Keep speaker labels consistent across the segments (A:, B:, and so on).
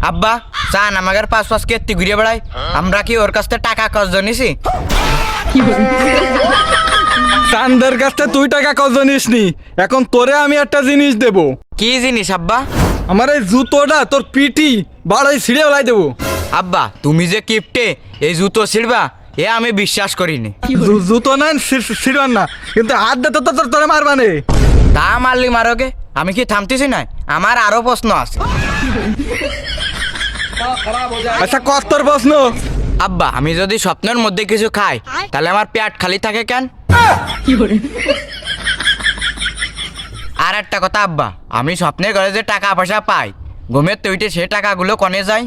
A: আব্বা চান আমাদের পাঁচ পাঁচ কেত্তি ঘুরে বেড়াই, আমরা কি ওর কাছ থেকে টাকা কজ নিছি?
B: চান্দের কাছ থেকে তুই টাকা কত নিসনি, এখন তোরে আমি একটা জিনিস দেব।
A: কি জিনিস আব্বা?
B: আমার এই জুতোটা তোর পিটি বাড়াই ছিঁড়ে ওলাই দেবো।
A: আব্বা তুমি যে কিপটে এই জুতো ছিড়বা এ আমি বিশ্বাস করিনি।
B: জুতো না ছিড়বান না, কিন্তু হাত দে তো তোরে মারবানে।
A: তা মারলি মারোগে, আমি কি থামতেছি না, আমার আরো প্রশ্ন আছে।
B: আচ্ছা কত তোর প্রশ্ন?
A: আব্বা আমি যদি স্বপ্নের মধ্যে কিছু খাই তাহলে আমার পেট খালি থাকে কেন? আর একটা কথা আব্বা, আমি স্বপ্নের ঘরে যে টাকা পয়সা পাই ঘুমের তৈটে সে টাকাগুলো কনে যায়?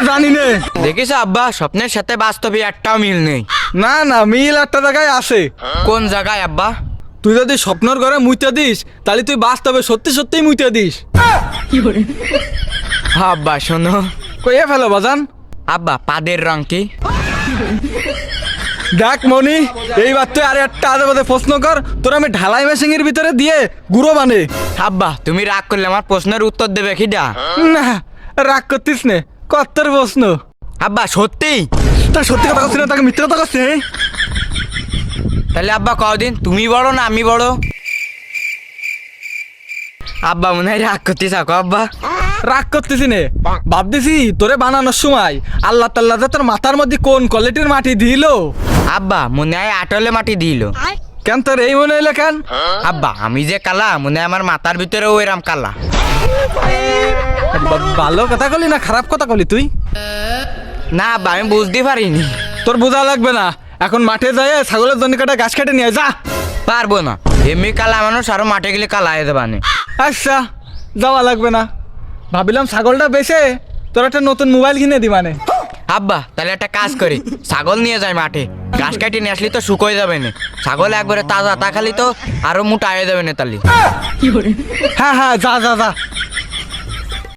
B: জানি নে।
A: দেখিস আব্বা স্বপ্নের সাথে বাস্তবে একটাও মিল নেই।
B: না না, মিল একটা জায়গায় আছে।
A: কোন জায়গায় আব্বা?
B: তুই যদি স্বপ্নর ঘরে মুইতে দিস তাহলে তুই বাস্তবে সত্যি সত্যিই মুইতে দিস।
A: আব্বা শোনো।
B: কইয়ে ফেলো বাজান।
A: আব্বা পাদের রং কি?
B: দেখ মনি, এইবার তুই আর একটা আজে বাজে প্রশ্ন কর, তোর আমি ঢালাই মেশিং এর ভিতরে দিয়ে গুঁড়ো বানে।
A: আব্বা তুমি রাগ করলে আমার প্রশ্নের উত্তর দেবে খিডা?
B: না রাগ করতিস নে, কত তোর প্রশ্ন?
A: আব্বা সত্যি?
B: তা সত্যি কথা করছি না, তাকে মিথ্যা কথা করছে।
A: তাহলে আব্বা কদিন তুমি বড় না আমি বড়? আব্বা মনে হয় রাগ করতে থাকো আব্বা।
B: রাগ করতেছি নে, ভাবতেছি তোরে বানানোর সময় আল্লাহ তাল্লাহ যে তোর মাথার মধ্যে কোন কোয়ালিটির মাটি দিল।
A: আব্বা মনে হয় আটলে মাটি দিল।
B: কেন তোর এই মনে হইলো কেন?
A: আব্বা আমি যে কালা মনে হয় আমার মাথার ভিতরে ওইরাম কালা।
B: ভালো কথা কলি না খারাপ কথা কলি তুই?
A: না আব্বা আমি বুঝতে পারিনি।
B: তোর বোঝা লাগবে না, এখন মাঠে যায় ছাগলের জন্য কাটা গাছ কেটে নিয়ে যা।
A: পারবো না, এমনি কালা মানুষ আরো মাঠে গেলে কালা হয়ে যাবানে।
B: আচ্ছা যাওয়া লাগবে না, ভাবিলাম ছাগলটা বেচে তোর একটা নতুন মোবাইল কিনে দিবানে।
A: আব্বা তাহলে একটা কাজ করি, ছাগল নিয়ে যাই মাঠে, ঘাস কাটি নিয়ে আসলি তো শুকোয় যাবে না, ছাগল একবারে তাজা তা খালি তো আরো মোটা হয়ে যাবে না তাহলে।
B: হ্যাঁ হ্যাঁ যা যা যা।